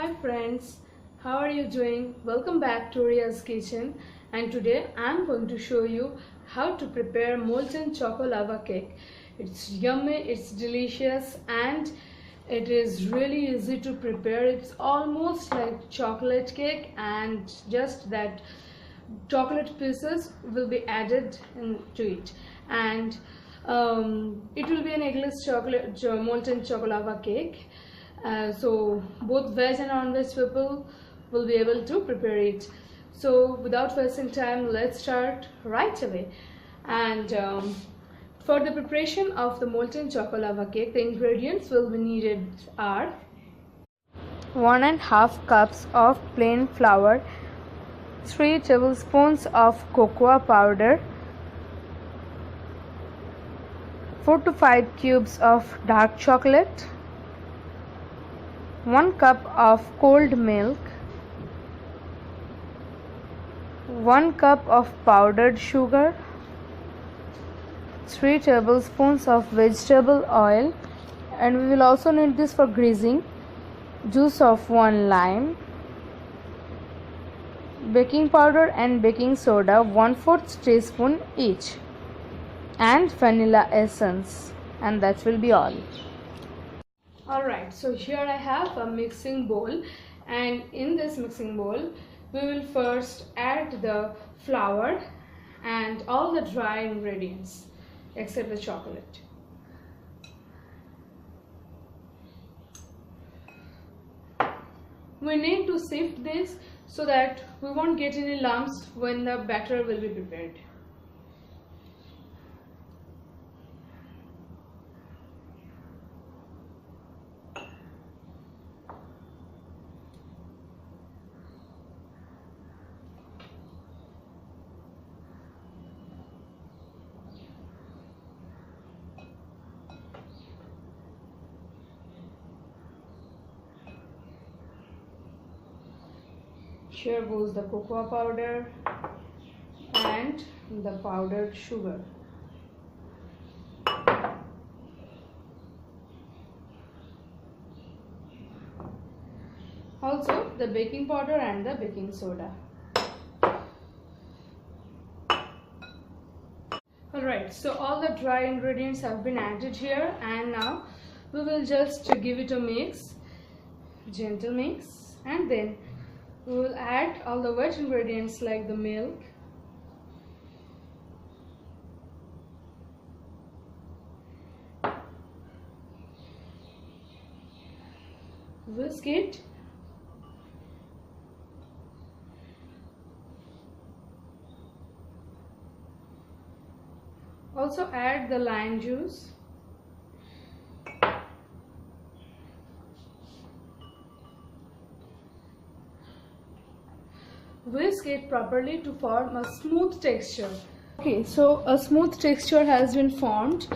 Hi friends, how are you doing? Welcome back to Ria's kitchen, and today I'm going to show you how to prepare molten choco lava cake. It's yummy, it's delicious, and it is really easy to prepare. It's almost like chocolate cake, and just that chocolate pieces will be added into it, and it will be an eggless molten choco lava cake. So both veg and non-veg people will be able to prepare it. So without wasting time, let's start right away. And for the preparation of the molten choco lava cake, the ingredients will be needed are 1.5 cups of plain flour, 3 tablespoons of cocoa powder, 4 to 5 cubes of dark chocolate, 1 cup of cold milk, 1 cup of powdered sugar, 3 tablespoons of vegetable oil, and we will also need this for greasing, juice of 1 lime, baking powder and baking soda 1/4 teaspoon each, and vanilla essence, and that will be all. Alright, so here I have a mixing bowl, and in this mixing bowl we will first add the flour and all the dry ingredients except the chocolate. We need to sift this so that we won't get any lumps when the batter will be prepared. Here goes the cocoa powder and the powdered sugar. Also the baking powder and the baking soda. Alright, so all the dry ingredients have been added here, and now we will just give it a mix, gentle mix, and then we will add all the wet ingredients like the milk, whisk it, also add the lime juice, whisk it properly to form a smooth texture. Okay, so a smooth texture has been formed,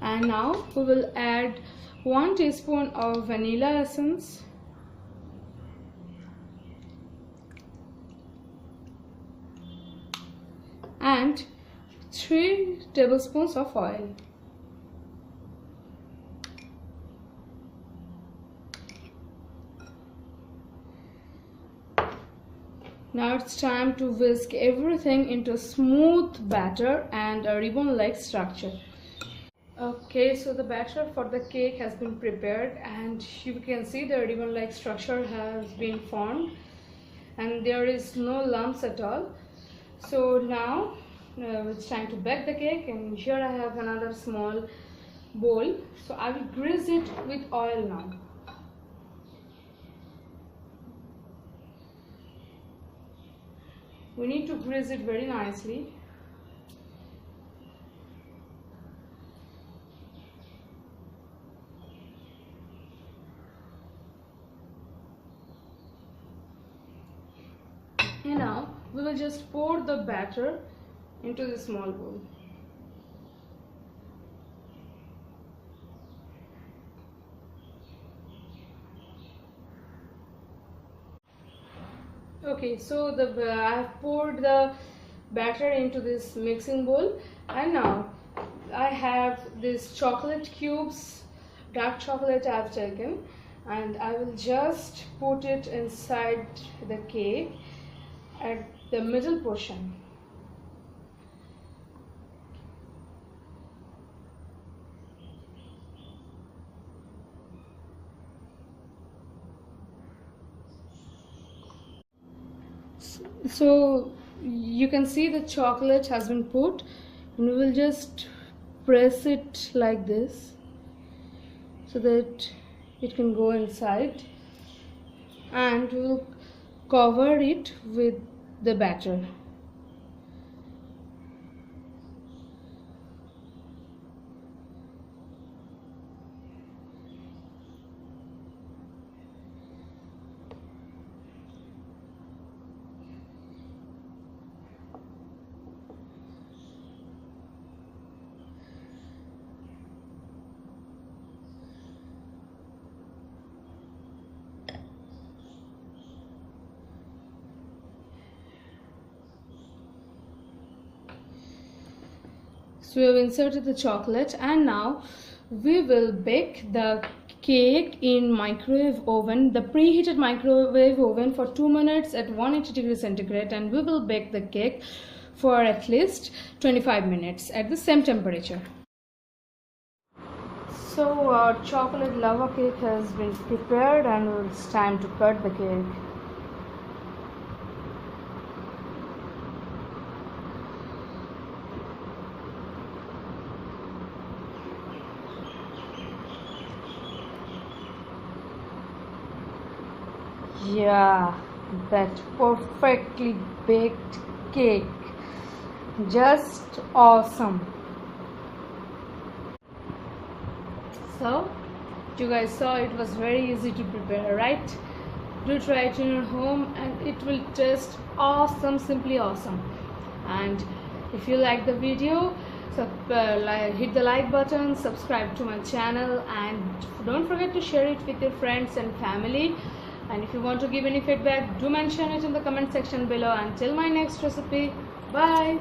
and now we will add 1 teaspoon of vanilla essence, and 3 tablespoons of oil. Now it's time to whisk everything into a smooth batter and a ribbon-like structure. Okay, so the batter for the cake has been prepared, and you can see the ribbon-like structure has been formed, and there is no lumps at all. So now it's time to bake the cake, and here I have another small bowl. So I will grease it with oil now. We need to grease it very nicely. And now we will just pour the batter into the small bowl. Okay, so I have poured the batter into this mixing bowl, and now I have these chocolate cubes, dark chocolate I have taken. and I will just put it inside the cake at the middle portion. So you can see the chocolate has been put, and we will just press it like this so that it can go inside, and we will cover it with the batter. So we have inserted the chocolate, and now we will bake the cake in microwave oven, the preheated microwave oven, for 2 minutes at 180 degrees centigrade, and we will bake the cake for at least 25 minutes at the same temperature. So our chocolate lava cake has been prepared, and it's time to cut the cake. Yeah, that perfectly baked cake, just awesome. So you guys saw it was very easy to prepare, right? Do try it in your home and it will taste awesome, simply awesome. And if you like the video, hit the like button, subscribe to my channel, and don't forget to share it with your friends and family. And if you want to give any feedback, do mention it in the comment section below. Until my next recipe, bye.